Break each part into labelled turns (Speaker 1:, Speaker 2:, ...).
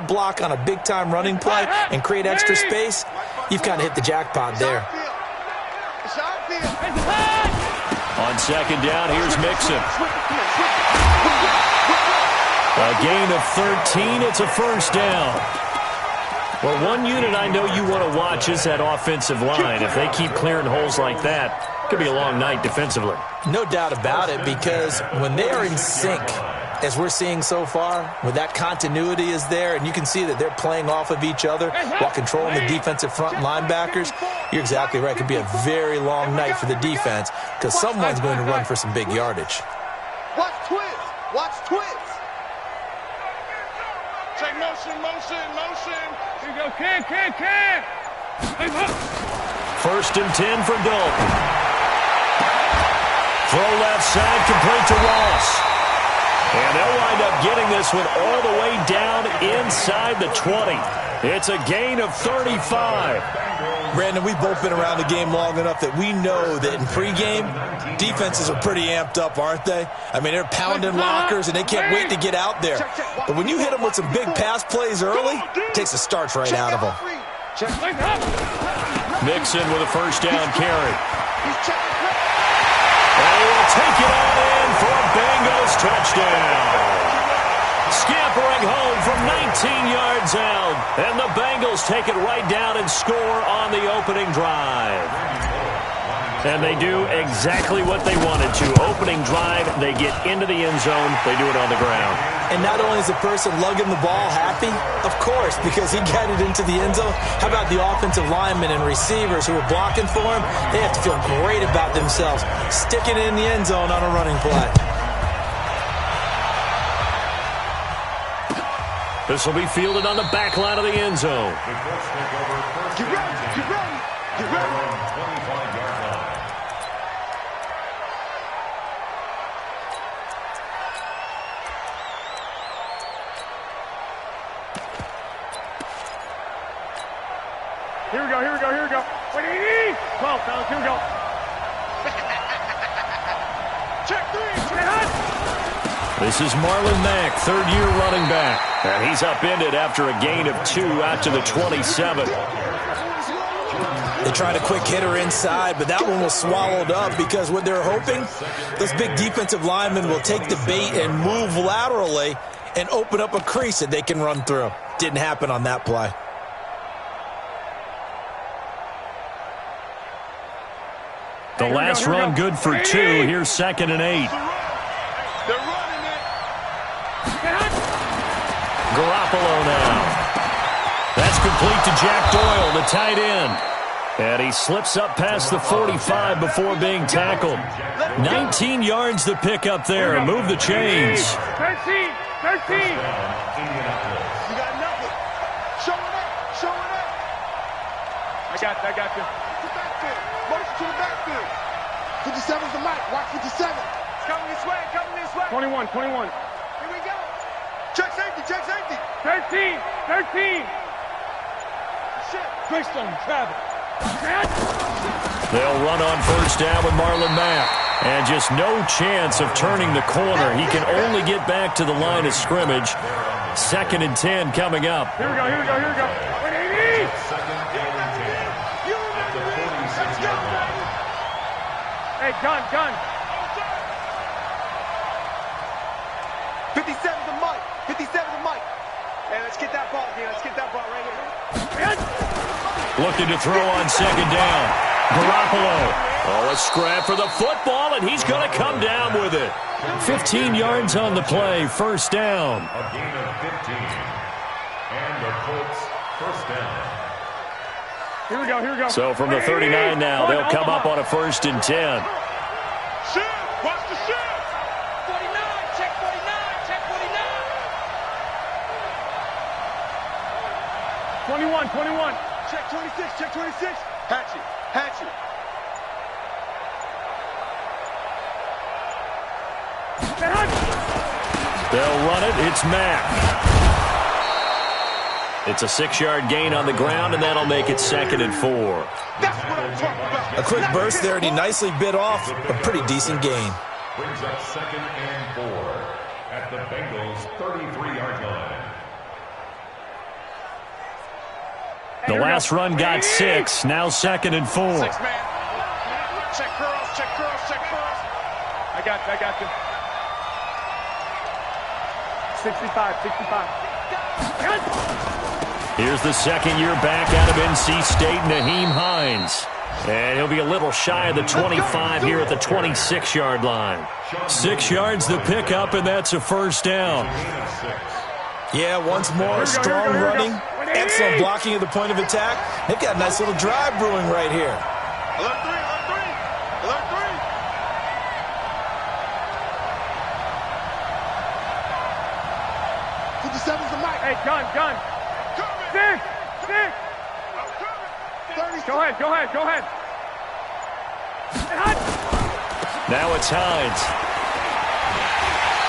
Speaker 1: block on a big-time running play and create extra space, you've kind of hit the jackpot there.
Speaker 2: On second down, here's Mixon. A gain of 13. It's a first down. Well, one unit I know you want to watch is that offensive line. If they keep clearing holes like that, it could be a long night defensively.
Speaker 1: No doubt about it, because when they are in sync, as we're seeing so far, when that continuity is there, and you can see that they're playing off of each other while controlling the defensive front linebackers, you're exactly right. It could be a very long night for the defense because someone's going to run for some big yardage.
Speaker 3: Watch twins. Watch twins. Check motion, motion, motion. Here you go, kick.
Speaker 2: First and 10 for Dalton. Throw left side, complete to Ross. And they'll wind up getting this one all the way down inside the 20. It's a gain of 35.
Speaker 1: Brandon, we've both been around the game long enough that we know that in pregame, defenses are pretty amped up, aren't they? I mean, they're pounding lockers, and they can't wait to get out there. But when you hit them with some big pass plays early, it takes the starch right out of them.
Speaker 2: Mixon with a first down carry. They will take it all in for a Bengals touchdown. Scampering home from 19 yards out. And the Bengals take it right down and score on the opening drive. And they do exactly what they wanted to. Opening drive, they get into the end zone. They do it on the ground.
Speaker 1: And not only is the person lugging the ball happy, of course, because he got it into the end zone. How about the offensive linemen and receivers who are blocking for him? They have to feel great about themselves, sticking it in the end zone on a running play.
Speaker 2: This will be fielded on the back line of the end zone.
Speaker 3: Get ready. Here we go. What do you need? 12, fellas, here we go. Check three.
Speaker 2: This is Marlon Mack, third-year running back. And he's upended after a gain of 2 out to the 27.
Speaker 1: They tried a quick hitter inside, but that one was swallowed up because what they're hoping, those big defensive linemen will take the bait and move laterally and open up a crease that they can run through. Didn't happen on that play.
Speaker 2: The last run good for 2. Here's second and 8.
Speaker 3: They're running it.
Speaker 2: Garoppolo now. That's complete to Jack Doyle, the tight end. And he slips up past the 45 before being tackled. 19 yards to pick up there. Move the chains.
Speaker 3: 13. You got nothing. Show it up. I got you. March to the backfield. 57's the mic. Watch 57. It's coming this way. 21. Here we go. Check safety. 13. Shit. Greystone, Travis.
Speaker 2: They'll run on first down with Marlon Mack. And just no chance of turning the corner. He can only get back to the line of scrimmage. Second and 10 coming up.
Speaker 3: Here we go. What do you need? Hey, gun. 57's the mic. Hey, let's get that ball right here.
Speaker 2: Looking to throw on second down. Garoppolo. Oh, a scrap for the football, and he's going to come down with it. 15 yards on the play, first down.
Speaker 4: A gain of 15. And the Colts first down.
Speaker 3: Here we go.
Speaker 2: So from the 39 now, they'll come up on a first and 10.
Speaker 3: Shift! Watch the shift! 49! Check 49! 21! Check 26! Hatchet!
Speaker 2: They'll run it. It's Mack. It's a 6-yard gain on the ground, and that'll make it second and 4.
Speaker 3: That's what I'm talking about.
Speaker 1: A quick burst there, and he nicely bit off a pretty decent gain.
Speaker 4: Brings up second and 4 at the Bengals' 33-yard line.
Speaker 2: The last run got 6. Now 2nd and 4.
Speaker 3: 6 man. Check curls, check curls, check curls. I got you. 65.
Speaker 2: Here's the second-year back out of NC State, Nyheim Hines. And he'll be a little shy of the 25 here at the 26-yard line. 6 yards the pickup, and that's a first down.
Speaker 1: Yeah, once more, strong running, excellent blocking at the point of attack. They've got a nice little drive brewing right here.
Speaker 3: Alert 3. 57's the mic. Hey, gun. 6. 30. Go ahead.
Speaker 2: Now it's Hines.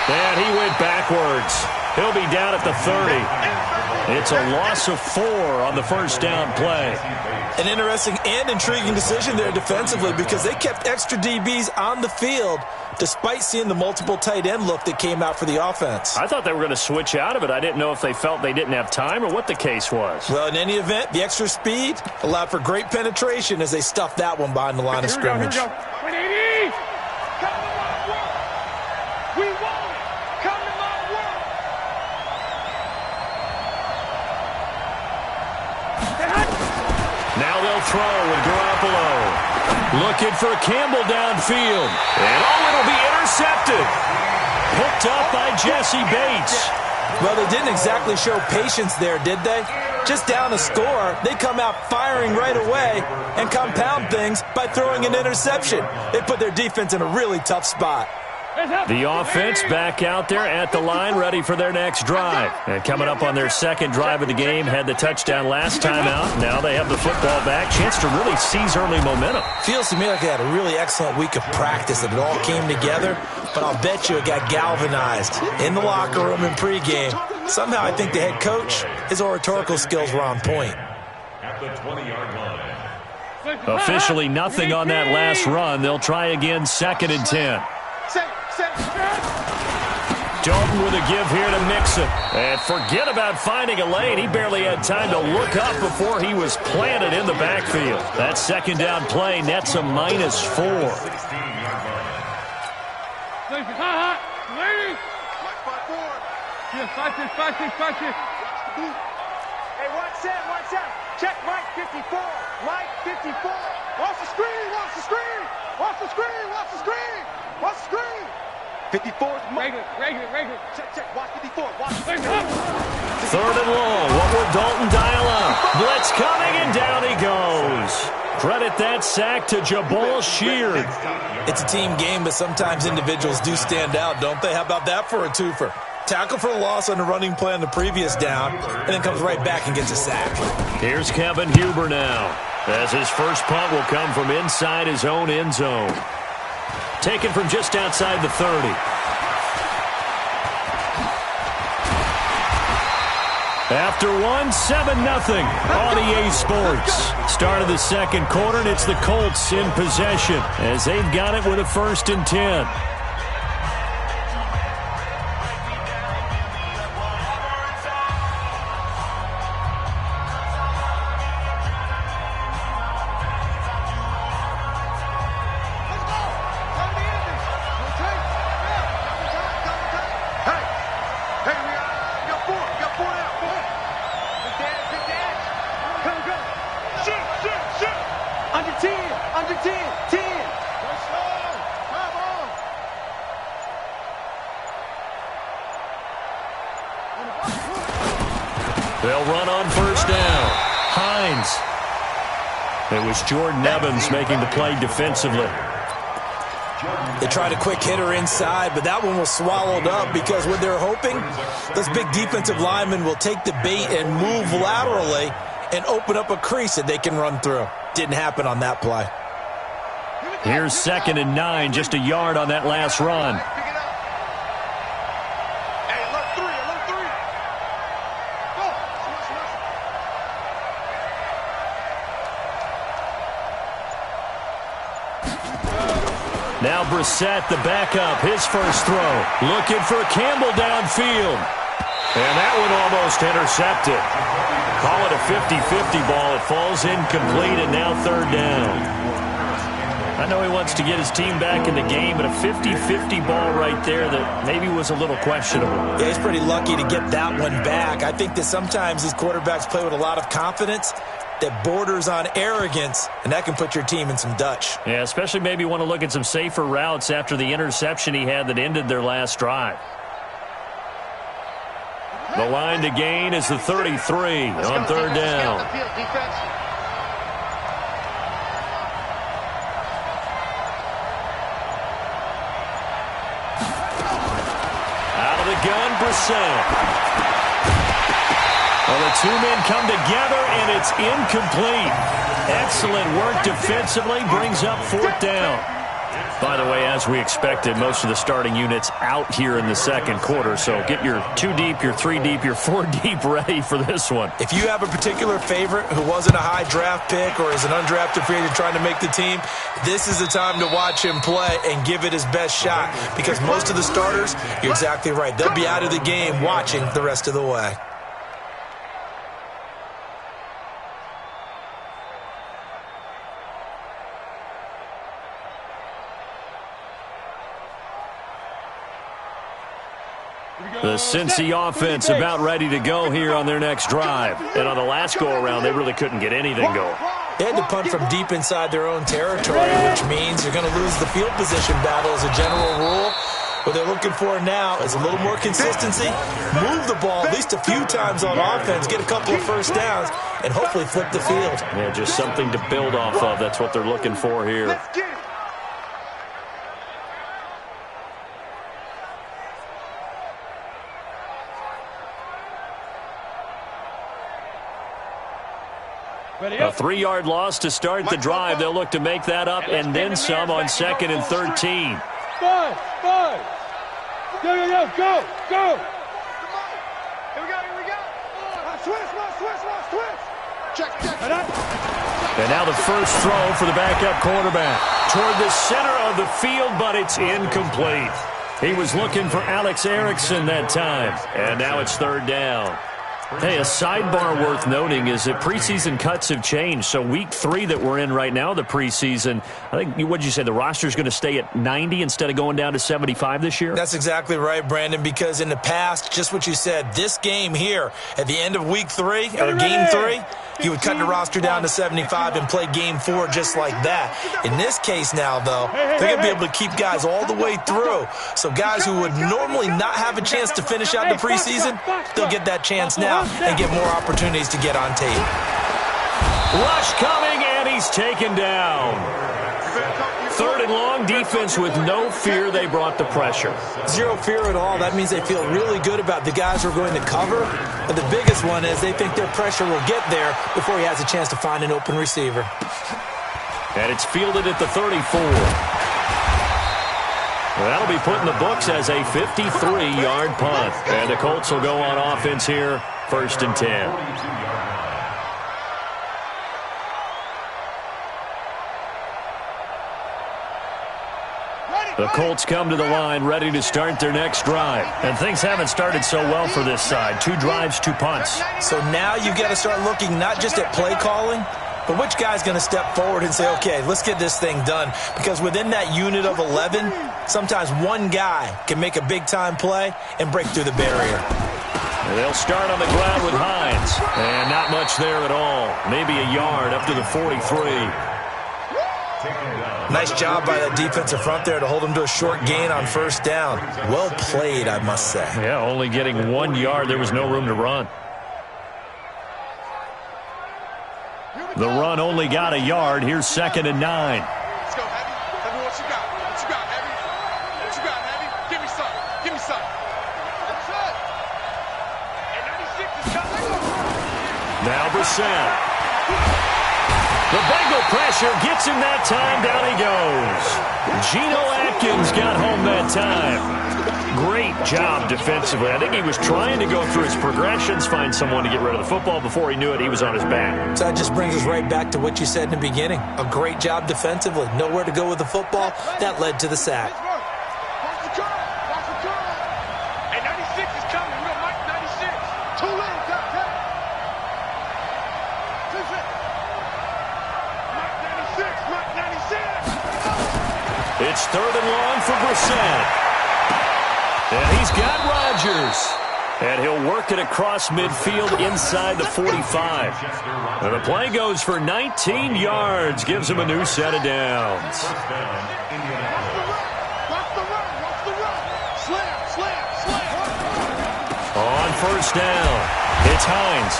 Speaker 2: And he went backwards. He'll be down at the 30. It's a loss of 4 on the first down play.
Speaker 1: An interesting and intriguing decision there defensively because they kept extra DBs on the field despite seeing the multiple tight end look that came out for the offense.
Speaker 2: I thought they were going to switch out of it. I didn't know if they felt they didn't have time or what the case was.
Speaker 1: Well, in any event, the extra speed allowed for great penetration as they stuffed that one behind the line of scrimmage.
Speaker 3: Here we go. 180. Come to my work. We want it. Come to my work.
Speaker 2: Now they'll throw with Garoppolo. Looking for Campbell downfield. And it'll be intercepted. Picked up by Jesse Bates.
Speaker 1: Well, they didn't exactly show patience there, did they? Just down a score, they come out firing right away and compound things by throwing an interception. They put their defense in a really tough spot.
Speaker 2: The offense back out there at the line, ready for their next drive. And coming up on their second drive of the game, had the touchdown last time out. Now they have the football back. Chance to really seize early momentum.
Speaker 1: Feels to me like they had a really excellent week of practice, that it all came together. But I'll bet you it got galvanized in the locker room in pregame. Somehow I think the head coach, his oratorical skills were on point.
Speaker 4: At the 20-yard line.
Speaker 2: Officially nothing on that last run. They'll try again, 2nd and 10. Dalton with a give here to Mixon. And forget about finding a lane. He barely had time to look up before he was planted in the backfield. That second down play nets a -4.
Speaker 3: Hey, watch that. Check Mike 54. Mike 54. Watch the screen. 54 is regular. Check. Watch 54. Watch 54.
Speaker 2: 3rd and long. What will Dalton dial up? Blitz coming, and down he goes. Credit that sack to Jabal Sheard.
Speaker 1: It's a team game, but sometimes individuals do stand out, don't they? How about that for a twofer? Tackle for the loss on the running play on the previous down, and then comes right back and gets a sack.
Speaker 2: Here's Kevin Huber now, as his first punt will come from inside his own end zone. Taken from just outside the 30. After one, 7-0 on EA Sports. Start of the second quarter, and it's the Colts in possession as they've got it with a 1st and 10. They'll run on 1st down. Hines. It was Jordan Evans making the play defensively.
Speaker 1: They tried a quick hitter inside, but that one was swallowed up because what they're hoping, those big defensive linemen will take the bait and move laterally and open up a crease that they can run through. Didn't happen on that play.
Speaker 2: Here's 2nd and 9, just a yard on that last run. Now Brissett, the backup, his first throw. Looking for Campbell downfield. And that one almost intercepted. Call it a 50-50 ball. It falls incomplete, and now third down. I know he wants to get his team back in the game, but a 50-50 ball right there that maybe was a little questionable.
Speaker 1: Yeah, he's pretty lucky to get that one back. I think that sometimes these quarterbacks play with a lot of confidence that borders on arrogance, and that can put your team in some Dutch.
Speaker 2: Yeah, especially maybe want to look at some safer routes after the interception he had that ended their last drive. The line to gain is the 33 on third down. Out of the gun, Brissett. Well, the two men come together, and it's incomplete. Excellent work defensively, brings up fourth down. By the way, as we expected, most of the starting units out here in the second quarter, so get your 2 deep, your 3 deep, your 4 deep ready for this one.
Speaker 1: If you have a particular favorite who wasn't a high draft pick or is an undrafted free agent trying to make the team, this is the time to watch him play and give it his best shot, because most of the starters, you're exactly right, they'll be out of the game watching the rest of the way.
Speaker 2: The Cincy offense about ready to go here on their next drive. And on the last go-around, they really couldn't get anything going.
Speaker 1: They had to punt from deep inside their own territory, which means you're going to lose the field position battle as a general rule. What they're looking for now is a little more consistency, move the ball at least a few times on offense, get a couple of first downs, and hopefully flip the field.
Speaker 2: Yeah, just something to build off of. That's what they're looking for here. A 3-yard loss to start the drive. They'll look to make that up and then some on 2nd and 13.
Speaker 3: 5. Go. Here we go. Switch. Check.
Speaker 2: And now the first throw for the backup quarterback. Toward the center of the field, but it's incomplete. He was looking for Alex Erickson that time. And now it's third down. Hey, a sidebar worth noting is that preseason cuts have changed. So week 3 that we're in right now, the preseason, I think, what did you say, the roster's going to stay at 90 instead of going down to 75 this year?
Speaker 1: That's exactly right, Brandon, because in the past, just what you said, this game here, at the end of week 3, or game 3, you would cut the roster down to 75 and play game 4 just like that. In this case now, though, they're going to be able to keep guys all the way through. So guys who would normally not have a chance to finish out the preseason, they'll get that chance now and get more opportunities to get on tape.
Speaker 2: Rush coming, and he's taken down. Third and long, defense with no fear. They brought the pressure.
Speaker 1: Zero fear at all. That means they feel really good about the guys who are going to cover. But the biggest one is they think their pressure will get there before he has a chance to find an open receiver.
Speaker 2: And it's fielded at the 34. Well, that'll be put in the books as a 53-yard punt. And the Colts will go on offense here, 1st and 10. The Colts come to the line ready to start their next drive. And things haven't started so well for this side. 2 drives, 2 punts.
Speaker 1: So now you got to start looking not just at play calling, but which guy's going to step forward and say, okay, let's get this thing done. Because within that unit of 11, sometimes one guy can make a big-time play and break through the barrier.
Speaker 2: They'll start on the ground with Hines. And not much there at all. Maybe a yard up to the 43.
Speaker 1: Nice job by that defensive front there to hold him to a short gain on first down. Well played, I must say.
Speaker 2: Yeah, only getting 1 yard. There was no room to run. The run only got a yard. Here's 2nd and 9.
Speaker 3: Let's go, Heavy. Heavy, what you got? Heavy? What you got, Heavy? Give me some. That's it. And 96 is coming.
Speaker 2: Now Brissett. The Bengal pressure gets him that time. Down he goes. Geno Atkins got home that time. Great job defensively. I think he was trying to go through his progressions, find someone to get rid of the football. Before he knew it, he was on his back.
Speaker 1: So that just brings us right back to what you said in the beginning. A great job defensively. Nowhere to go with the football. That led to the sack.
Speaker 3: Watch the curl. And 96 is coming. We got Mike 96.
Speaker 2: It's 3rd and long for Brissett. And he's got Rodgers. And he'll work it across midfield inside the 45. And the play goes for 19 yards. Gives him a new set of downs. On 1st down, it's Hines.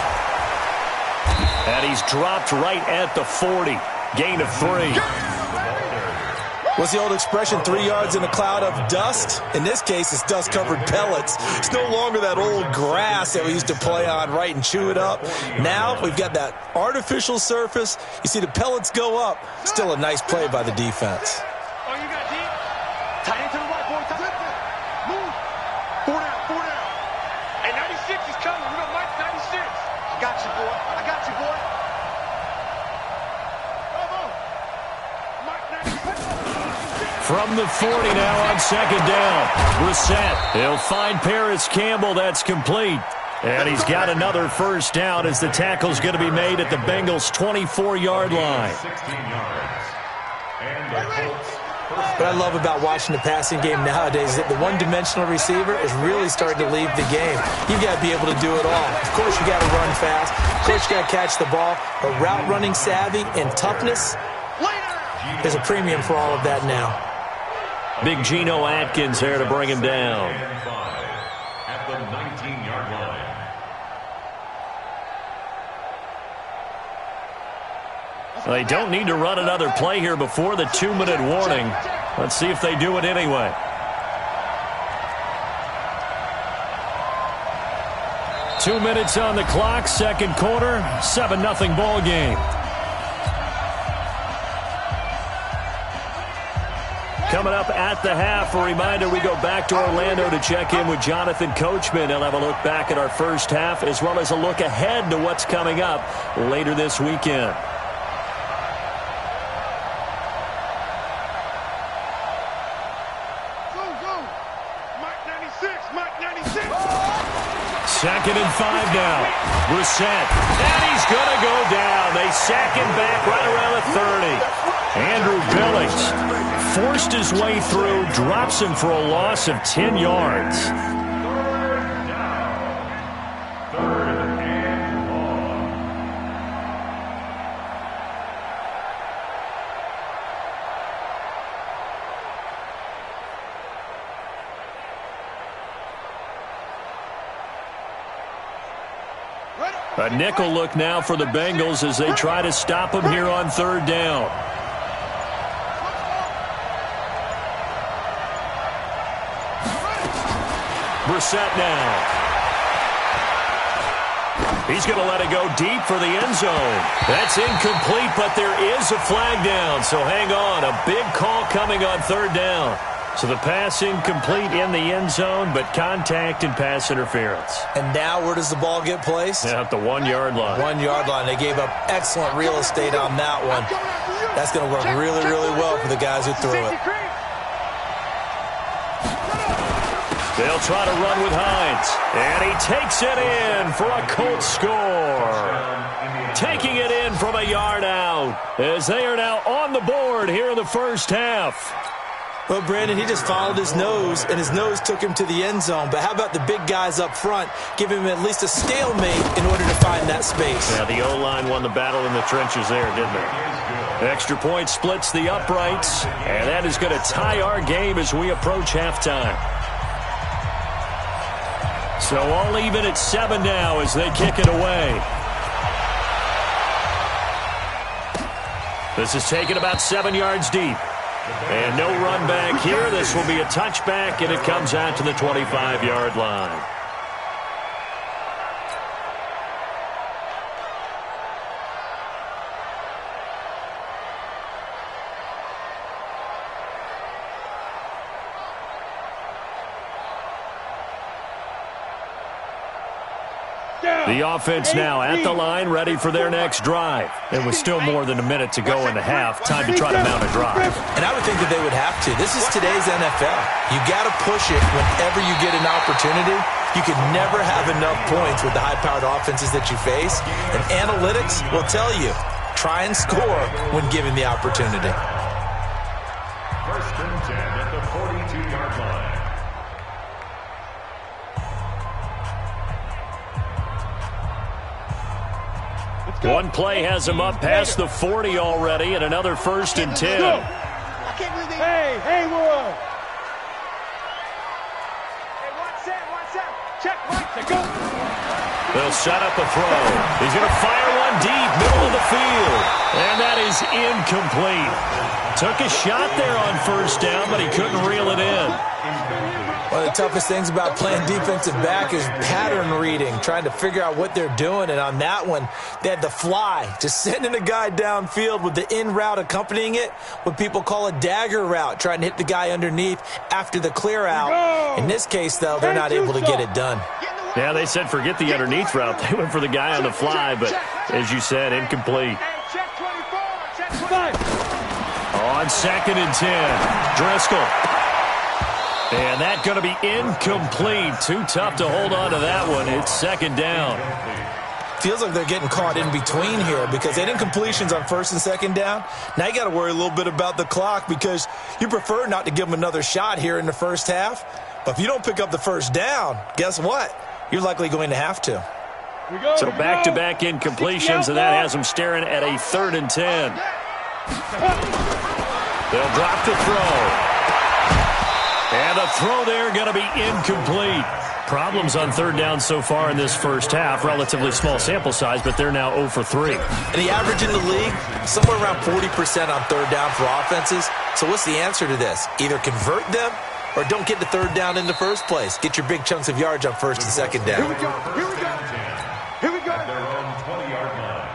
Speaker 2: And he's dropped right at the 40. Gain of 3.
Speaker 1: What's the old expression, 3 yards in a cloud of dust? In this case, it's dust-covered pellets. It's no longer that old grass that we used to play on, right, and chew it up. Now we've got that artificial surface. You see the pellets go up. Still a nice play by the defense.
Speaker 3: Oh, you got deep? Tight into the right, boy. Move. 4 down, 4 down. Hey, 96 is coming. We got Mike 96. I got you, boy. I got you, boy.
Speaker 2: From the 40 now on 2nd down. Brissett. He'll find Paris Campbell. That's complete. And he's got another 1st down as the tackle's going to be made at the Bengals' 24-yard line.
Speaker 4: 16 yards. And the Colts.
Speaker 1: What I love about watching the passing game nowadays is that the one-dimensional receiver is really starting to leave the game. You've got to be able to do it all. Of course, you got to run fast. Of course, you got to catch the ball. But route running savvy and toughness, there's a premium for all of that now.
Speaker 2: Big Geno Atkins there to bring him down.
Speaker 4: At the 19-yard line.
Speaker 2: They don't need to run another play here before the 2-minute warning. Let's see if they do it anyway. Two minutes on the clock, 2nd quarter, 7-0 ball game. Coming up at the half, a reminder, we go back to Orlando to check in with Jonathan Coachman. He'll have a look back at our first half as well as a look ahead to what's coming up later this weekend.
Speaker 3: Mike 96, Mike 96.
Speaker 2: 2nd and 5 now. Brissett. And he's going to go down. They sack him back right around the 30. Andrew Billings forced his way through, drops him for a loss of 10 yards.
Speaker 4: 3rd down. 3rd and long.
Speaker 2: A nickel look now for the Bengals as they try to stop him here on 3rd down. Brissett now. He's going to let it go deep for the end zone. That's incomplete, but there is a flag down, so hang on. A big call coming on 3rd down. So the pass incomplete in the end zone, but contact and pass interference.
Speaker 1: And now where does the ball get placed?
Speaker 2: At the 1-yard line.
Speaker 1: 1-yard line. They gave up excellent real estate on that one. That's going to work really, really well for the guys who threw it.
Speaker 2: They'll try to run with Hines. And he takes it in for a Colts score. Taking it in from a yard out as they are now on the board here in the first half.
Speaker 1: Well, Brandon, he just followed his nose, and his nose took him to the end zone. But how about the big guys up front? Give him at least a stalemate in order to find that space.
Speaker 2: Yeah, the O-line won the battle in the trenches there, didn't they? Extra point splits the uprights, and that is going to tie our game as we approach halftime. So all even at 7 now as they kick it away. This is taken about 7 yards deep. And no run back here. This will be a touchback, and it comes out to the 25-yard line. The offense now at the line, ready for their next drive. And with still more than a minute to go in the half, time to try to mount a drive.
Speaker 1: And I would think that they would have to. This is today's NFL. You got to push it whenever you get an opportunity. You can never have enough points with the high-powered offenses that you face. And analytics will tell you, try and score when given the opportunity.
Speaker 4: 1st and
Speaker 2: One play has him up past the 40 already, and another 1st and 10.
Speaker 3: Hey, Haywood! Hey, one set. Check, right, go.
Speaker 2: They'll set up a throw. He's going to fire one deep, middle of the field. And that is incomplete. Took a shot there on 1st down, but he couldn't reel it in.
Speaker 1: One of the toughest things about playing defensive back is pattern reading, trying to figure out what they're doing. And on that one, they had the fly, just sending a guy downfield with the in route accompanying it, what people call a dagger route, trying to hit the guy underneath after the clear out. In this case, though, they're not able to get it done.
Speaker 2: Yeah, they said forget the underneath route. They went for the guy on the fly, but as you said, incomplete.
Speaker 3: Check 24, check 25.
Speaker 2: On 2nd and 10, Driscoll. And that's going to be incomplete. Too tough to hold on to that one. It's 2nd down.
Speaker 1: Feels like they're getting caught in between here because they didn't completions on 1st and 2nd down. Now you got to worry a little bit about the clock because you prefer not to give them another shot here in the 1st half. But if you don't pick up the 1st down, guess what? You're likely going to have to.
Speaker 2: So back-to-back incompletions, and that has them staring at a 3rd and 10. They'll drop the throw. And a throw there going to be incomplete. Problems on 3rd down so far in this 1st half. Relatively small sample size, but they're now 0 for 3.
Speaker 1: And the average in the league, somewhere around 40% on 3rd down for offenses. So what's the answer to this? Either convert them or don't get the 3rd down in the first place. Get your big chunks of yards on 1st and 2nd down.
Speaker 3: Here we go.
Speaker 4: At their own 20-yard line.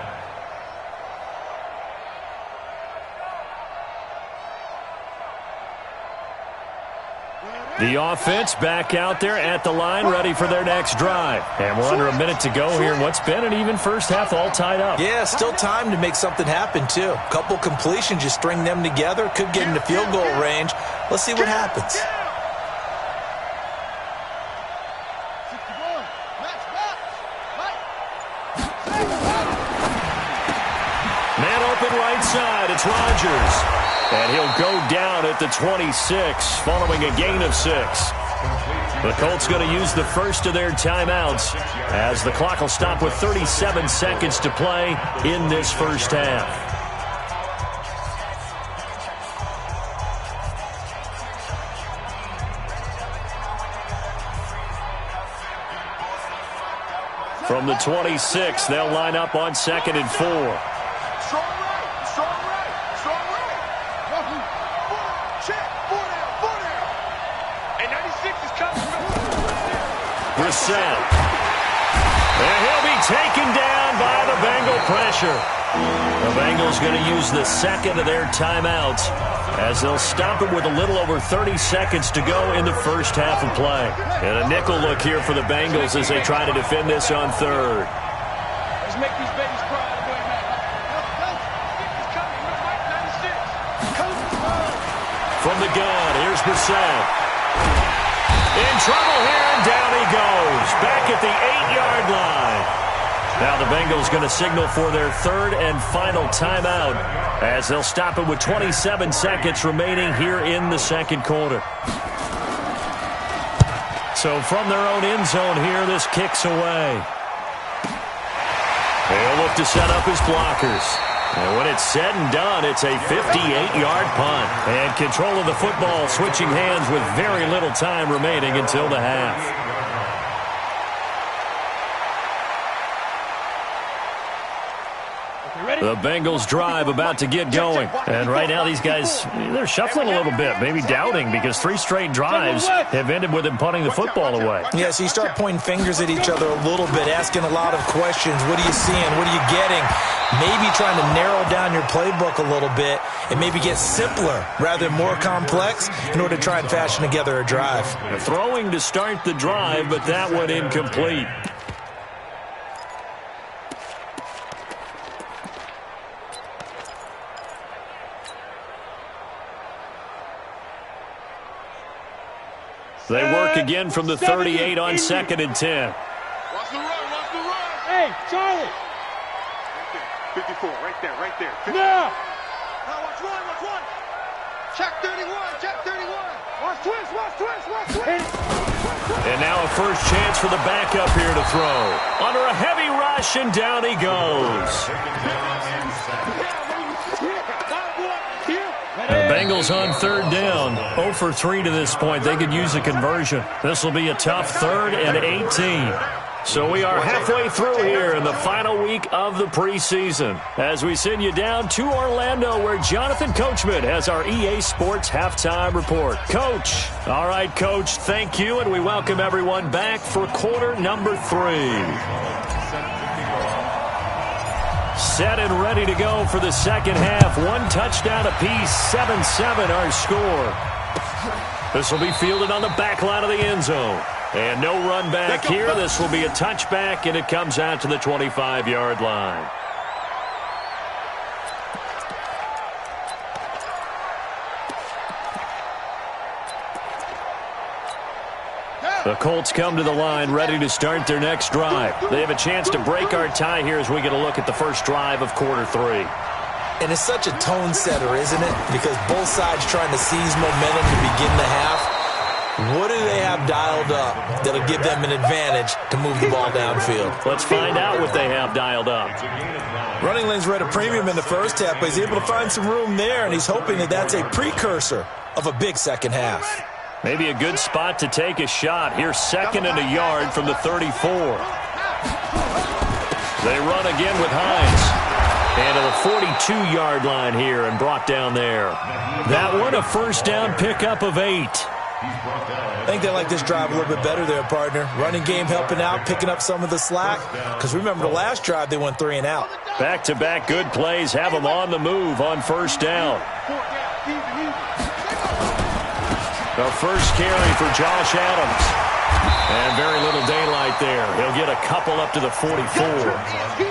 Speaker 2: The offense back out there at the line, ready for their next drive. And we're under a minute to go here in what's been an even 1st half, all tied up.
Speaker 1: Yeah, still time to make something happen, too. A couple completions, you string them together, could get into field goal range. Let's see what happens.
Speaker 2: Man open right side, it's Rodgers. And he'll go down at the 26, following a gain of 6. The Colts going to use the first of their timeouts as the clock will stop with 37 seconds to play in this 1st half. From the 26, they'll line up on 2nd and 4. Brissett. And he'll be taken down by the Bengal pressure. The Bengals going to use the 2nd of their timeouts as they'll stop it with a little over 30 seconds to go in the 1st half of play. And a nickel look here for the Bengals as they try to defend this on 3rd.
Speaker 3: Let's make these babies cry.
Speaker 2: From the gun, here's Brissett. In trouble here, and down he goes. Back at the 8-yard line. Now the Bengals going to signal for their 3rd and final timeout as they'll stop it with 27 seconds remaining here in the 2nd quarter. So from their own end zone here, this kicks away. They'll look to set up his blockers. And when it's said and done, it's a 58-yard punt. And control of the football switching hands with very little time remaining until the half. The Bengals drive about to get going. And right now these guys, they're shuffling a little bit, maybe doubting because 3 straight drives have ended with them punting the football away.
Speaker 1: Yeah, so you start pointing fingers at each other a little bit, asking a lot of questions. What are you seeing? What are you getting? Maybe trying to narrow down your playbook a little bit and maybe get simpler rather than more complex in order to try and fashion together a drive.
Speaker 2: Throwing to start the drive, but that one incomplete. They work again from the 38 on 2nd and 10.
Speaker 3: Watch the run, watch the run. Hey, Charlie. 54, right there. 50. Now watch one. Check 31, check 31. Watch twist, watch twist, watch twist.
Speaker 2: And now a first chance for the backup here to throw. Under a heavy rush, and down he goes. The Bengals on third down. 0 for 3 to this point. They could use a conversion. This will be a tough 3rd and 18. So we are halfway through here in the final week of the preseason as we send you down to Orlando where Jonathan Coachman has our EA Sports Halftime Report. Coach. All right, Coach, thank you, and we welcome everyone back for quarter number 3. Set and ready to go for the second half. 1 touchdown apiece, 7-7 our score. This will be fielded on the back line of the end zone. And no run back here. This will be a touchback, and it comes out to the 25-yard line. The Colts come to the line ready to start their next drive. They have a chance to break our tie here as we get a look at the first drive of quarter 3.
Speaker 1: And it's such a tone setter, isn't it? Because both sides trying to seize momentum to begin the half. What do they have dialed up that'll give them an advantage to move the ball downfield?
Speaker 2: Let's find out what they have dialed up.
Speaker 1: Running lanes were at a premium in the first half, but he's able to find some room there, and he's hoping that that's a precursor of a big second half.
Speaker 2: Maybe a good spot to take a shot. Here's 2nd and a yard from the 34. They run again with Hines. And to the 42-yard line here and brought down there. That one a first down pickup of 8.
Speaker 1: I think they like this drive a little bit better there, partner. Running game helping out, picking up some of the slack. Because remember, the last drive, they went 3 and out.
Speaker 2: Back-to-back good plays have them on the move on first down. The first carry for Josh Adams. And very little daylight there. He'll get a couple up to the 44.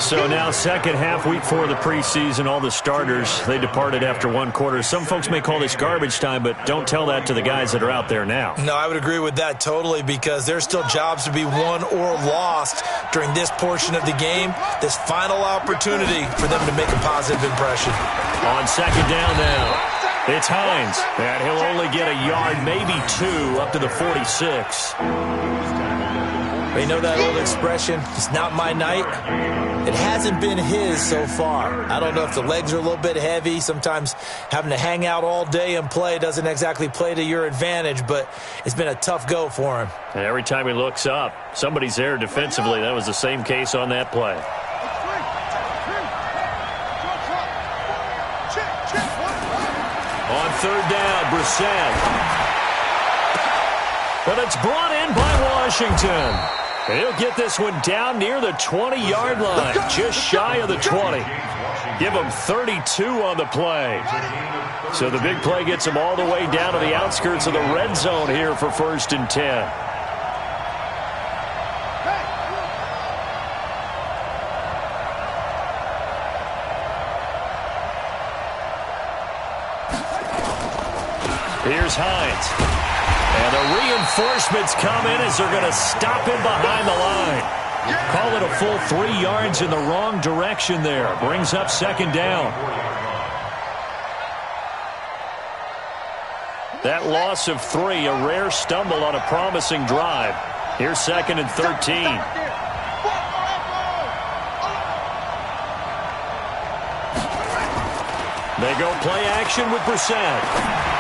Speaker 2: So now second half, week 4 of the preseason, all the starters, they departed after 1 quarter. Some folks may call this garbage time, but don't tell that to the guys that are out there now.
Speaker 1: No, I would agree with that totally because there's still jobs to be won or lost during this portion of the game, this final opportunity for them to make a positive impression.
Speaker 2: On second down now. It's Hines, and he'll only get a yard, maybe 2, up to the 46.
Speaker 1: You know that old expression, it's not my night? It hasn't been his so far. I don't know if the legs are a little bit heavy. Sometimes having to hang out all day and play doesn't exactly play to your advantage, but it's been a tough go for him.
Speaker 2: And every time he looks up, somebody's there defensively. That was the same case on that play. On third down, Brissett. But it's brought in by Washington. He'll get this one down near the 20-yard line, just shy of the 20. Give him 32 on the play. So the big play gets him all the way down to the outskirts of the red zone here for 1st and 10. Here's Hines. And the reinforcements come in as they're going to stop him behind the line. Call it a full 3 yards in the wrong direction there. Brings up second down. That loss of 3, a rare stumble on a promising drive. Here's 2nd and 13. They go play action with Brissett.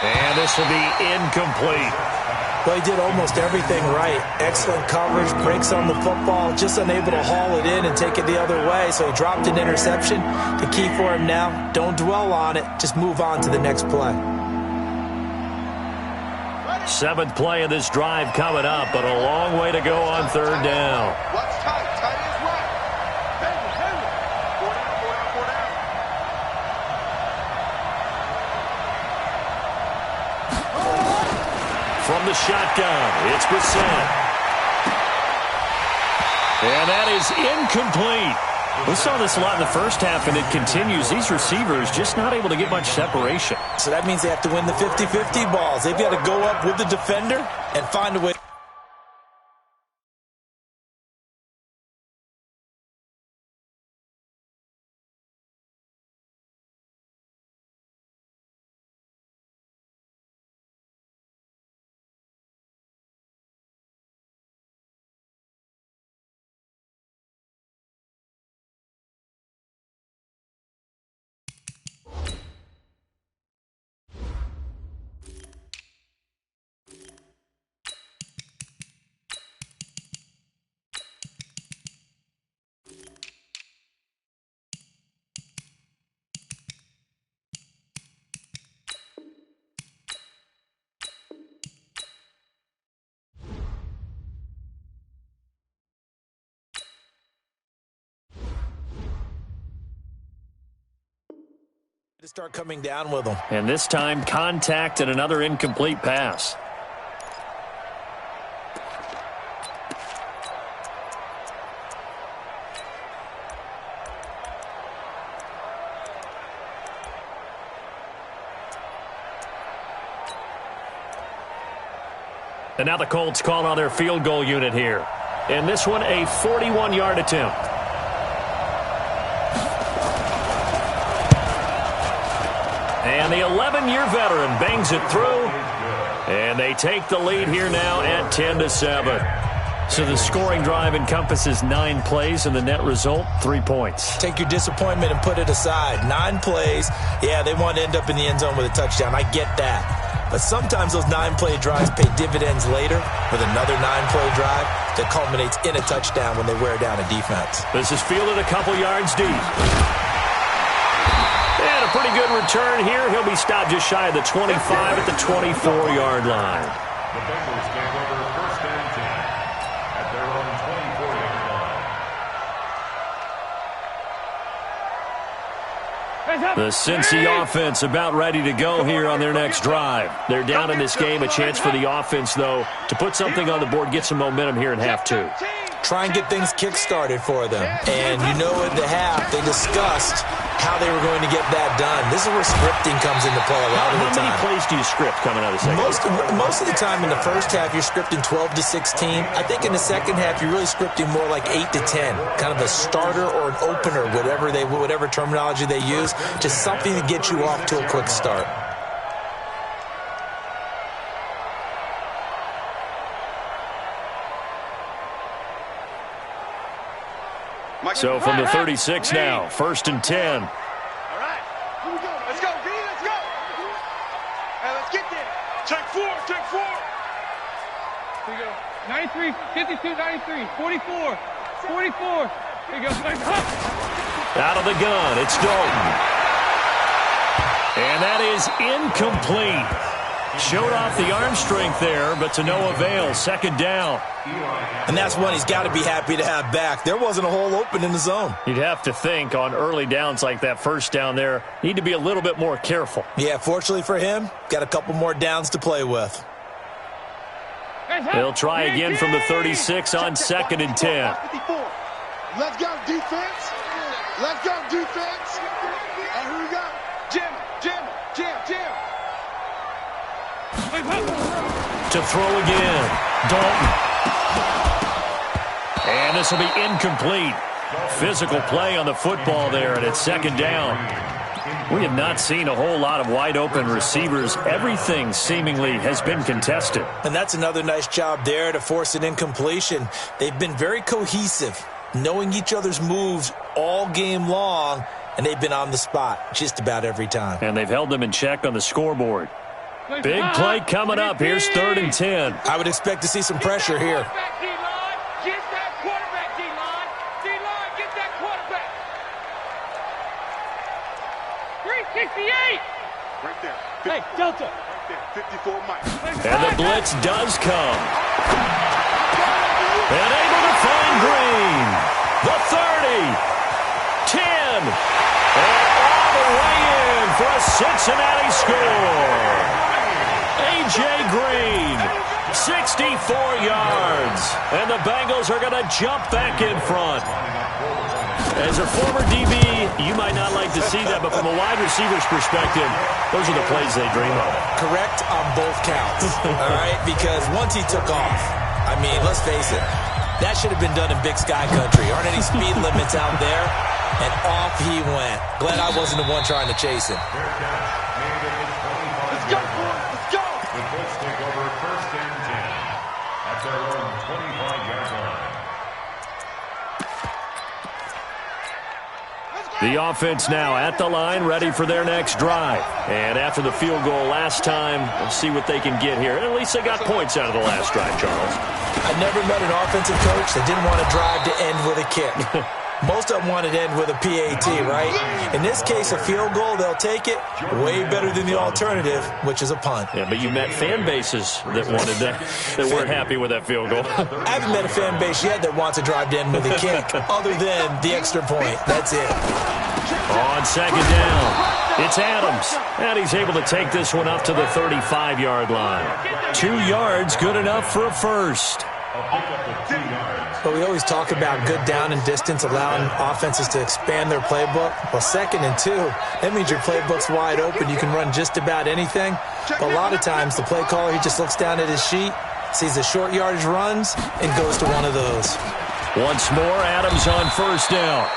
Speaker 2: And this will be incomplete.
Speaker 1: Well, he did almost everything right. Excellent coverage, breaks on the football, just unable to haul it in and take it the other way. So he dropped an interception. The key for him now, don't dwell on it. Just move on to the next play.
Speaker 2: 7th play of this drive coming up, but a long way to go on third down. From the shotgun, it's Brissett. And that is incomplete. We saw this a lot in the first half, and it continues. These receivers just not able to get much separation.
Speaker 1: So that means they have to win the 50-50 balls. They've got to go up with the defender and find a way. To start coming down with them.
Speaker 2: And this time, contact and another incomplete pass. And now the Colts call on their field goal unit here. And this one, a 41-yard attempt. And the 11-year veteran bangs it through. And they take the lead here now at 10-7. So the scoring drive encompasses 9 plays, and the net result, 3 points.
Speaker 1: Take your disappointment and put it aside. 9 plays. Yeah, they want to end up in the end zone with a touchdown. I get that. But sometimes those 9-play drives pay dividends later with another 9-play drive that culminates in a touchdown when they wear down a defense.
Speaker 2: This is fielded a couple yards deep. And a pretty good return here. He'll be stopped just shy of the 25 at the 24-yard line.
Speaker 4: The Bengals take over first and 10 at their own 24-yard line.
Speaker 2: The Cincy offense about ready to go here on their next drive. They're down in this game. A chance for the offense, though, to put something on the board, get some momentum here in half 2.
Speaker 1: Try and get things kick-started for them. And you know at the half, they discussed how they were going to get that done. This is where scripting comes into play a lot of the time.
Speaker 2: How many plays do you script coming out of the second half?
Speaker 1: Most of the time in the first half, you're scripting 12 to 16. I think in the second half, you're really scripting more like 8 to 10. Kind of a starter or an opener, whatever terminology they use. Just something to get you off to a quick start.
Speaker 2: So from the 36 now, first and 10.
Speaker 3: All right, here we go. Let's go, B, let's go. Hey, let's get there. Take 4, take 4.
Speaker 5: Here we go. 93, 52, 93, 44, 44. Here we go.
Speaker 2: Out of the gun, it's Dalton. And that is incomplete. Showed off the arm strength there, but to no avail. Second down.
Speaker 1: And that's one he's got to be happy to have back. There wasn't a hole open in the zone.
Speaker 2: You'd have to think on early downs like that first down there, need to be a little bit more careful.
Speaker 1: Yeah, fortunately for him, got a couple more downs to play with.
Speaker 2: He'll try again from the 36 on second and 10.
Speaker 3: Let's go, defense. Let's go, defense. And here we go. Jim.
Speaker 2: To throw again, Dalton. And this will be incomplete. Physical play on the football there, and it's second down. We have not seen a whole lot of wide-open receivers. Everything seemingly has been contested.
Speaker 1: And that's another nice job there to force an incompletion. They've been very cohesive, knowing each other's moves all game long, and they've been on the spot just about every time.
Speaker 2: And they've held them in check on the scoreboard. Big play coming up. Here's third and 10.
Speaker 1: I would expect to see some pressure here.
Speaker 5: Get that quarterback, D-line. D-line, get that quarterback. 368.
Speaker 3: Right there.
Speaker 5: Hey, Delta.
Speaker 3: Right there. 54 Mike.
Speaker 2: And the blitz does come. And able to find Green. The 30. 10. And all the way in for a Cincinnati score. A.J. Green, 64 yards. And the Bengals are going to jump back in front. As a former DB, you might not like to see that, but from a wide receiver's perspective, those are the plays they dream of.
Speaker 1: Correct on both counts, all right? Because once he took off, I mean, let's face it, that should have been done in Big Sky Country. Aren't any speed limits out there? And off he went. Glad I wasn't the one trying to chase him.
Speaker 3: Let's go, boys. Let's go.
Speaker 4: The Colts take over first and 10 at their own 25-yard line.
Speaker 2: The offense now at the line, ready for their next drive. And after the field goal last time, we'll see what they can get here. And at least they got points out of the last drive, Charles.
Speaker 1: I never met an offensive coach that didn't want to drive to end with a kick. Most of them wanted to end with a PAT, right? In this case, a field goal, they'll take it. Way better than the alternative, which is a punt.
Speaker 2: Yeah, but you met fan bases that wanted that weren't happy with that field goal.
Speaker 1: I haven't met a fan base yet that wants to drive to end with a kick, other than the extra point. That's it.
Speaker 2: On second down. It's Adams, and he's able to take this one up to the 35-yard line. 2 yards, good enough for a first.
Speaker 1: But we always talk about good down and distance, allowing offenses to expand their playbook. Well, 2nd and 2, that means your playbook's wide open. You can run just about anything. But a lot of times, the play caller, he just looks down at his sheet, sees the short yardage runs, and goes to one of those.
Speaker 2: Once more, Adams on first down.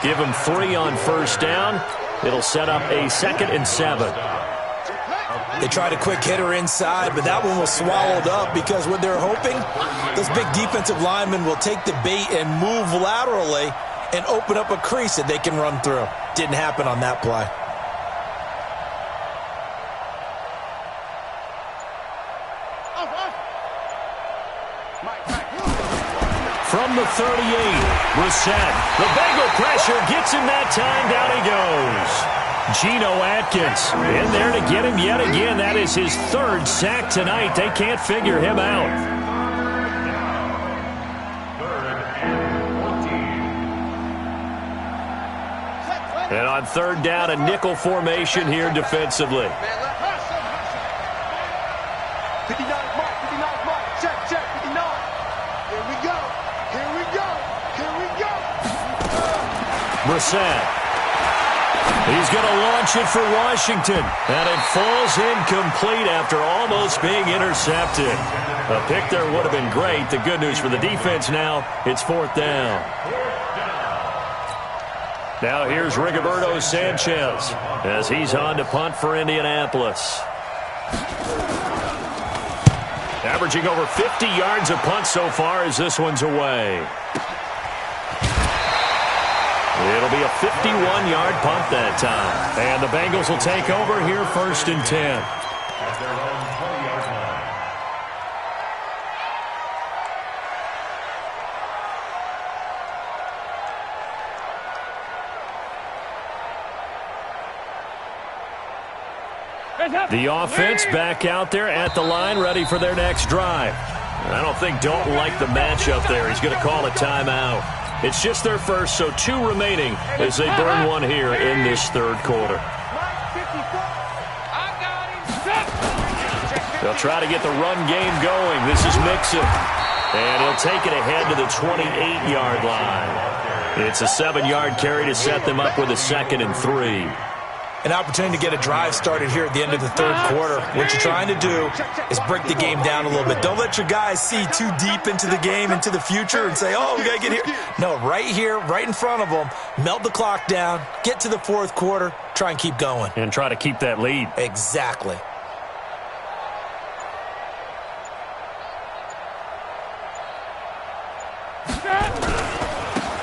Speaker 2: Give him 3 on first down. It'll set up a 2nd and 7.
Speaker 1: They tried a quick hitter inside, but that one was swallowed up because what they're hoping, those big defensive linemen will take the bait and move laterally and open up a crease that they can run through. Didn't happen on that play.
Speaker 2: From the 38, Brissett. The Bengal pressure gets him that time. Down he goes. Geno Atkins in there to get him yet again. That is his 3rd sack tonight. They can't figure him out. 3rd and 14. And on 3rd down, a nickel formation here defensively.
Speaker 3: 59 mark, 59 mark. Check, 59. Here we go. Here we go. Here we go.
Speaker 2: Brissett. He's going to launch it for Washington. And it falls incomplete after almost being intercepted. A pick there would have been great. The good news for the defense now, it's 4th down. Now here's Rigoberto Sanchez as he's on to punt for Indianapolis. Averaging over 50 yards a punt so far as this one's away. It'll be a 51-yard punt that time. And the Bengals will take over here 1st and 10.
Speaker 4: At their own 20-yard line.
Speaker 2: The offense back out there at the line, ready for their next drive. I don't think Dalton liked the matchup there. He's going to call a timeout. It's just their first, so 2 remaining as they burn one here in this 3rd quarter. They'll try to get the run game going. This is Mixon. And he'll take it ahead to the 28-yard line. It's a 7-yard carry to set them up with a 2nd and 3.
Speaker 1: An opportunity to get a drive started here at the end of the 3rd quarter. What you're trying to do is break the game down a little bit. Don't let your guys see too deep into the game, into the future, and say, oh, we got to get here. No, right here, right in front of them, melt the clock down, get to the 4th quarter, try and keep going.
Speaker 2: And try to keep that lead.
Speaker 1: Exactly.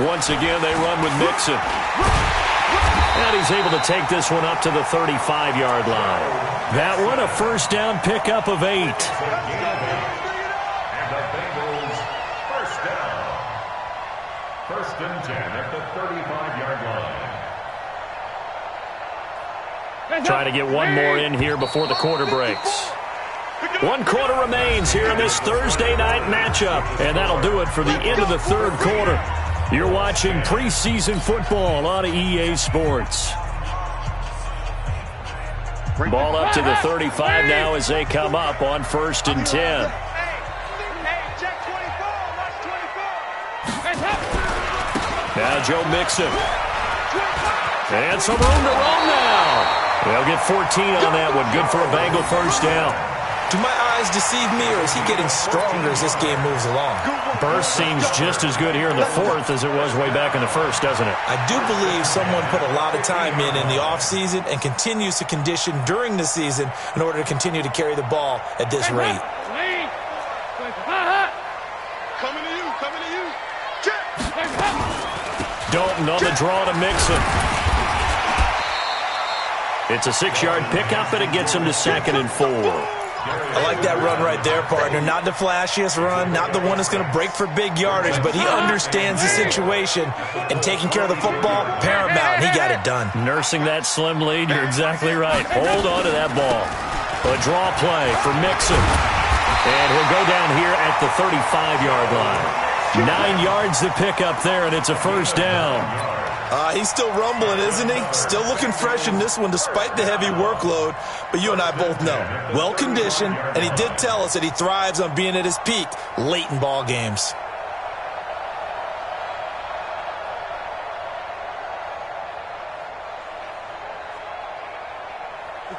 Speaker 2: Once again, they run with Mixon. And he's able to take this one up to the 35-yard line. That one, a 1st down pickup of 8.
Speaker 4: And the Bengals, 1st down. 1st and 10 at the 35-yard line.
Speaker 2: Try to get one more in here before the quarter breaks. 1 quarter remains here in this Thursday night matchup. And that'll do it for the end of the 3rd quarter. You're watching preseason football on EA Sports. Ball up to the 35 now as they come up on 1st and 10. Now Joe Mixon. And some room to run now. They'll get 14 on that one. Good for a Bengal 1st down.
Speaker 1: Do my eyes deceive me, or is he getting stronger as this game moves along?
Speaker 2: Burst seems just as good here in the 4th as it was way back in the 1st, doesn't it?
Speaker 1: I do believe someone put a lot of time in the offseason and continues to condition during the season in order to continue to carry the ball at this rate.
Speaker 3: Coming to you, coming to you.
Speaker 2: Dalton on the draw to Mixon. It's a 6-yard pickup, and it gets him to 2nd and 4.
Speaker 1: I like that run right there, partner. Not the flashiest run, not the one that's going to break for big yardage, but he understands the situation, and taking care of the football, paramount, and he got it done.
Speaker 2: Nursing that slim lead, you're exactly right. Hold on to that ball. A draw play for Mixon. And he'll go down here at the 35-yard line. 9 yards to pick up there, and it's a 1st down.
Speaker 1: He's still rumbling, isn't he? Still looking fresh in this one despite the heavy workload. But you and I both know, well-conditioned, and he did tell us that he thrives on being at his peak late in ball games.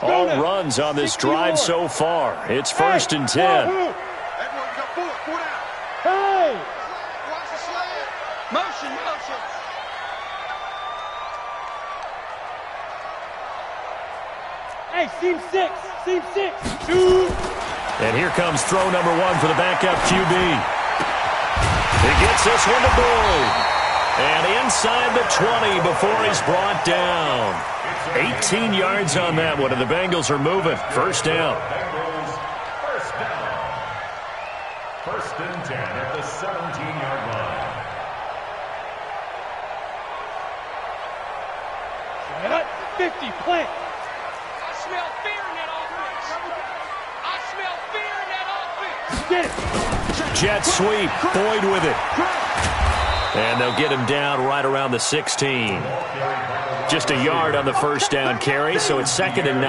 Speaker 2: All runs on this drive so far. It's 1st and 10.
Speaker 3: Everyone got four down.
Speaker 5: Hey!
Speaker 3: Watch the slant.
Speaker 5: Motion. Hey, seam six. Shoot!
Speaker 2: And here comes throw number 1 for the backup QB. He gets this one to Boyd. And inside the 20 before he's brought down. 18 yards on that one, and the Bengals are moving. 1st down.
Speaker 4: First down. 1st and 10 at the 17-yard line.
Speaker 5: Shut 50, plant.
Speaker 3: I smell fear in that offense. I smell fear in that offense.
Speaker 5: Get it.
Speaker 2: Jet sweep. Boyd with it. And they'll get him down right around the 16. Just a yard on the 1st down carry, so it's 2nd and 9.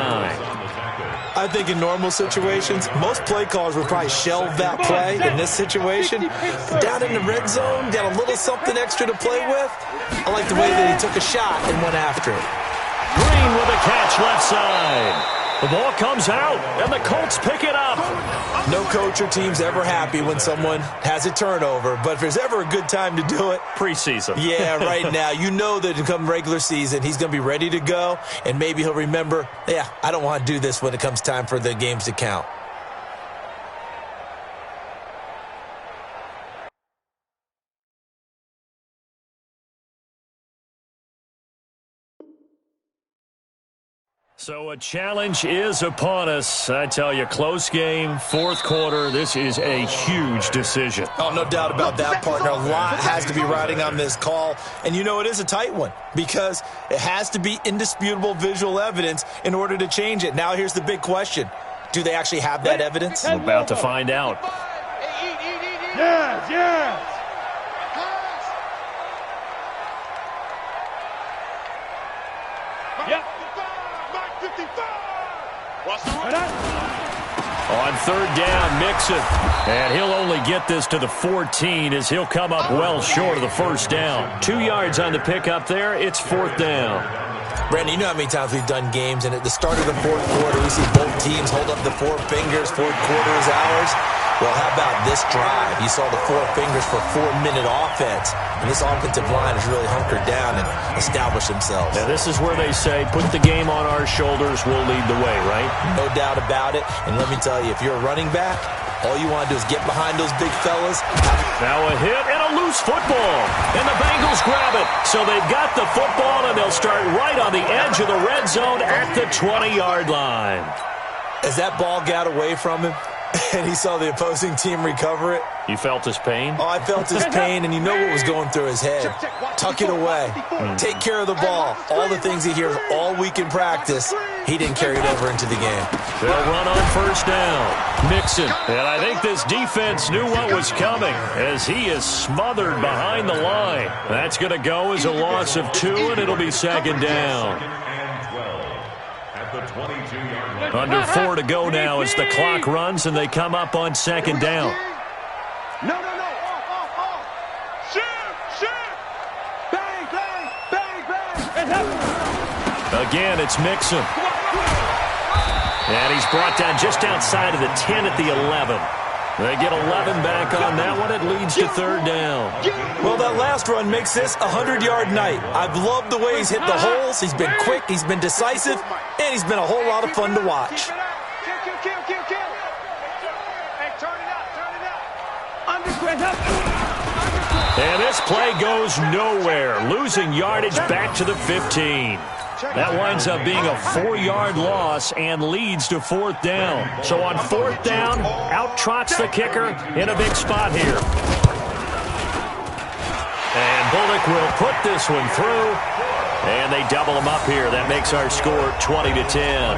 Speaker 1: I think in normal situations, most play callers would probably shelve that play in this situation. But down in the red zone, got a little something extra to play with. I like the way that he took a shot and went after it.
Speaker 2: Green with a catch left side. The ball comes out, and the Colts pick it up.
Speaker 1: No coach or team's ever happy when someone has a turnover, but if there's ever a good time to do it,
Speaker 2: Preseason.
Speaker 1: yeah, right now. You know that come regular season, he's going to be ready to go, and maybe he'll remember, yeah, I don't want to do this when it comes time for the games to count.
Speaker 2: So a challenge is upon us. I tell you, close game, 4th quarter. This is a huge decision.
Speaker 1: Oh, no doubt about that, partner. A lot has to be riding on this call. And you know it is a tight one because it has to be indisputable visual evidence in order to change it. Now here's the big question. Do they actually have that evidence?
Speaker 2: We're about to find out.
Speaker 5: Yes. Yep.
Speaker 3: Watch the run.
Speaker 2: On 3rd down, Mixon. And he'll only get this to the 14 as he'll come up well short of the 1st down. 2 yards on the pickup there. It's 4th down.
Speaker 1: Brandon, you know how many times we've done games, and at the start of the 4th quarter, we see both teams hold up the 4 fingers, 4th quarter is ours. Well, how about this drive? You saw the 4 fingers for 4-minute offense, and this offensive line has really hunkered down and established themselves.
Speaker 2: Now, this is where they say, put the game on our shoulders, we'll lead the way, right?
Speaker 1: No doubt about it, and let me tell you, if you're a running back, all you want to do is get behind those big fellas.
Speaker 2: Now a hit and a loose football, and the Bengals grab it. So they've got the football, and they'll start right on the edge of the red zone at the 20-yard line.
Speaker 1: As that ball got away from him, and he saw the opposing team recover it.
Speaker 2: You felt his pain?
Speaker 1: Oh, I felt his pain, and you know what was going through his head. Tuck it away. Take care of the ball. All the things he hears all week in practice, he didn't carry it over into the game.
Speaker 2: They'll run on 1st down. Mixon. And I think this defense knew what was coming as he is smothered behind the line. That's going to go as a loss of 2, and it'll be 2nd down.
Speaker 4: The 22-yard line.
Speaker 2: Under 4 to go now as the clock runs and they come up on 2nd down.
Speaker 3: No. Off. Shoot. Bang.
Speaker 2: Again, it's Mixon. And he's brought down just outside of the 10 at the 11. They get 11 back on that one. It leads to 3rd down.
Speaker 1: Well, that last run makes this a 100-yard night. I've loved the way he's hit the holes. He's been quick, he's been decisive, and he's been a whole lot of fun to watch.
Speaker 3: Kill. Hey, turn it up.
Speaker 2: And this play goes nowhere, losing yardage back to the 15. That winds up being a 4-yard loss and leads to 4th down. So on 4th down, out trots the kicker in a big spot here. And Bullock will put this one through. And they double him up here. That makes our score 20-10.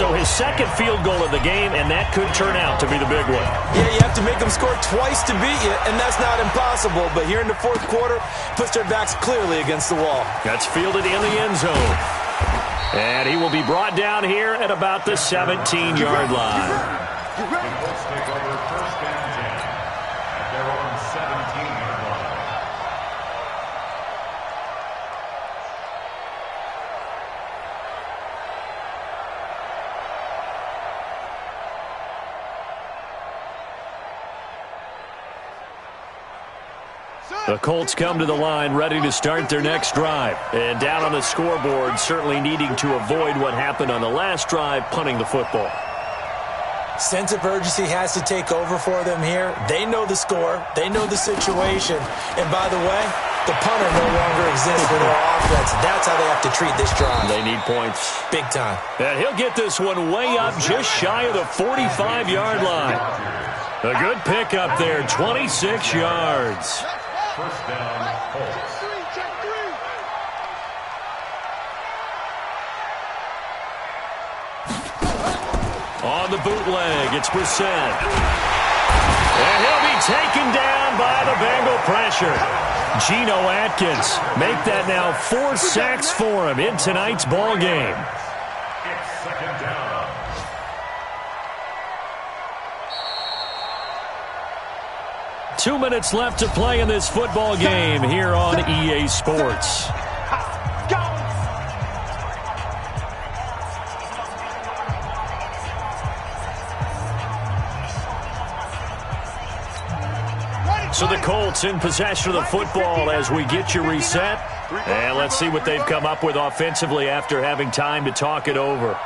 Speaker 2: So his second field goal of the game, and that could turn out to be the big one.
Speaker 1: Yeah, you have to make them score twice to beat you, and that's not impossible. But here in the fourth quarter, puts their backs clearly against the wall.
Speaker 2: That's fielded in the end zone. And he will be brought down here at about the 17-yard line.
Speaker 4: The Colts take over first and 10 at their own 17-yard line.
Speaker 2: The Colts come to the line ready to start their next drive. And down on the scoreboard, certainly needing to avoid what happened on the last drive, punting the football.
Speaker 1: Sense of urgency has to take over for them here. They know the score. They know the situation. And by the way, the punter no longer exists for their offense. That's how they have to treat this drive.
Speaker 2: They need points.
Speaker 1: Big time.
Speaker 2: And he'll get this one way up just shy of the 45-yard line. A good pickup there, 26 yards.
Speaker 4: First down, Colts.
Speaker 2: On the bootleg, it's Brissett. And he'll be taken down by the Bengal pressure. Geno Atkins make that now 4 sacks for him in tonight's ball game.
Speaker 4: It's second down.
Speaker 2: Two minutes left to play in this football game here on EA Sports. So the Colts in possession of the football as we get you reset. And let's see what they've come up with offensively after having time to talk it over.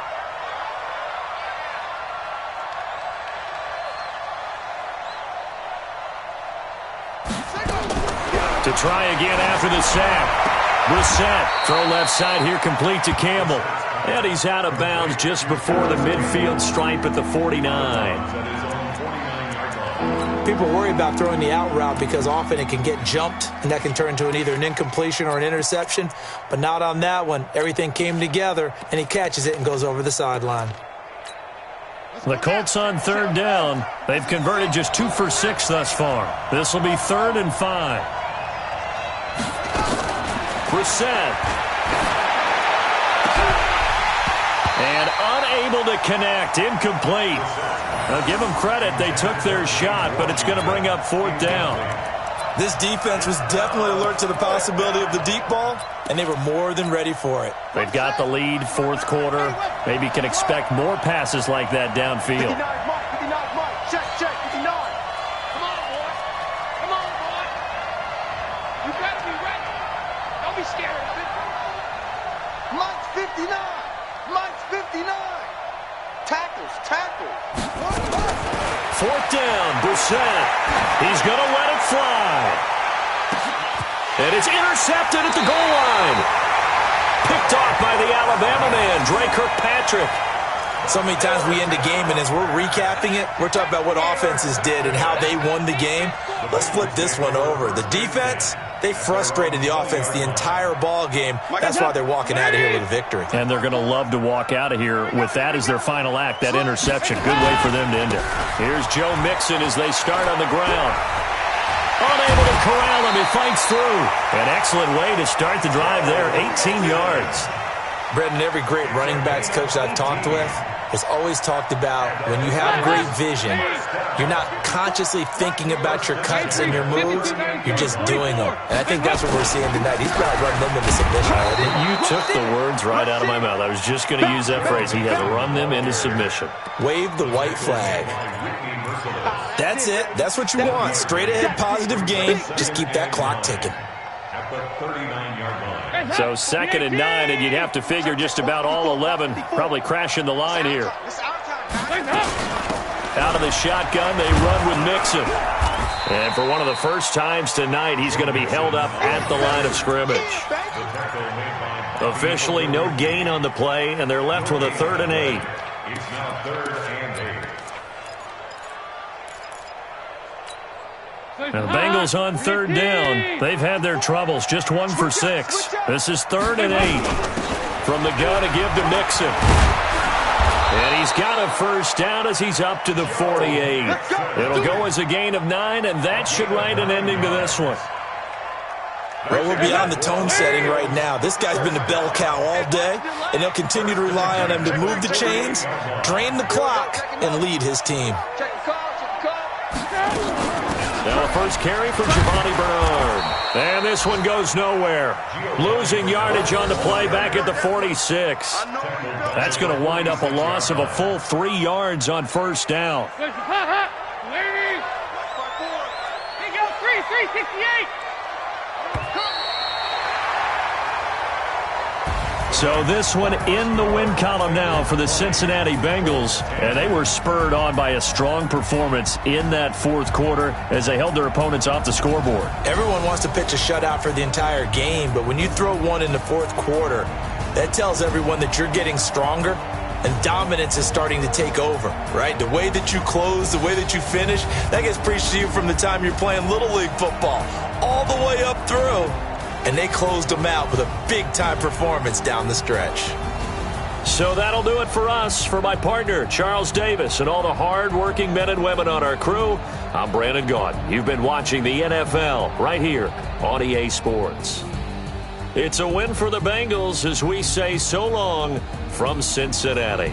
Speaker 2: To try again after the sack. Brissett, throw left side here, complete to Campbell. And he's out of bounds just before the midfield stripe at the 49.
Speaker 1: People worry about throwing the out route because often it can get jumped, and that can turn into either an incompletion or an interception. But not on that one. Everything came together, and he catches it and goes over the sideline.
Speaker 2: The Colts on third down. They've converted just 2 for 6 thus far. This will be 3rd and 5. Brissett. And unable to connect. Incomplete. Now give them credit. They took their shot, but it's going to bring up 4th down.
Speaker 1: This defense was definitely alert to the possibility of the deep ball, and they were more than ready for it.
Speaker 2: They've got the lead, 4th quarter. Maybe can expect more passes like that downfield.
Speaker 3: 59, Mike, 59, Mike. Check, 59. Come on, boy. Come on, boy. You better be ready. Don't be scared of it. Mike's 59. Mike's 59. Tackles.
Speaker 2: 4th down, Brissett. He's going to let it fly. And it's intercepted at the goal line. Picked off by the Alabama man, Dre Kirkpatrick.
Speaker 1: So many times we end a game, and as we're recapping it, we're talking about what offenses did and how they won the game. Let's flip this one over. The defense, they frustrated the offense the entire ball game. That's why they're walking out of here with a victory.
Speaker 2: And they're going to love to walk out of here with that as their final act, that interception. Good way for them to end it. Here's Joe Mixon as they start on the ground. Unable to corral him. He fights through. An excellent way to start the drive there, 18 yards.
Speaker 1: Brendan, every great running backs coach I've talked with has always talked about when you have great vision, you're not consciously thinking about your cuts and your moves, you're just doing them. And I think that's what we're seeing tonight. He's got to run them into submission.
Speaker 2: You took the words right out of my mouth. I was just going to use that phrase. He has run them into submission.
Speaker 1: Wave the white flag. That's it. That's what you want. Straight ahead positive gain. Just keep that clock ticking.
Speaker 4: At the 39-yard line.
Speaker 2: So 2nd and 9, and you'd have to figure just about all 11 probably crashing the line here. Out of the shotgun, they run with Mixon. And for one of the first times tonight, he's going to be held up at the line of scrimmage. Officially no gain on the play, and they're left with a 3rd and 8.
Speaker 4: It's now 3rd and 8.
Speaker 2: And the Bengals on 3rd down. They've had their troubles, just 1 for 6. This is 3rd and 8. From the gun to give to Mixon. And he's got a first down as he's up to the 48. It'll go as a gain of 9, and that should write an ending to this one.
Speaker 1: Well, we're beyond the tone setting right now. This guy's been the bell cow all day, and he'll continue to rely on him to move the chains, drain the clock, and lead his team.
Speaker 2: Now a first carry for Giovanni Bernard. And this one goes nowhere. Losing yardage on the play back at the 46. That's going to wind up a loss of a full 3 yards on first down.
Speaker 5: Big out 368.
Speaker 2: So this one in the win column now for the Cincinnati Bengals. And they were spurred on by a strong performance in that fourth quarter as they held their opponents off the scoreboard.
Speaker 1: Everyone wants to pitch a shutout for the entire game, but when you throw one in the fourth quarter, that tells everyone that you're getting stronger and dominance is starting to take over, right? The way that you close, the way that you finish, that gets preached to you from the time you're playing Little League football all the way up through. And they closed them out with a big-time performance down the stretch.
Speaker 2: So that'll do it for us. For my partner, Charles Davis, and all the hard-working men and women on our crew, I'm Brandon Gaudin. You've been watching the NFL right here on EA Sports. It's a win for the Bengals as we say so long from Cincinnati.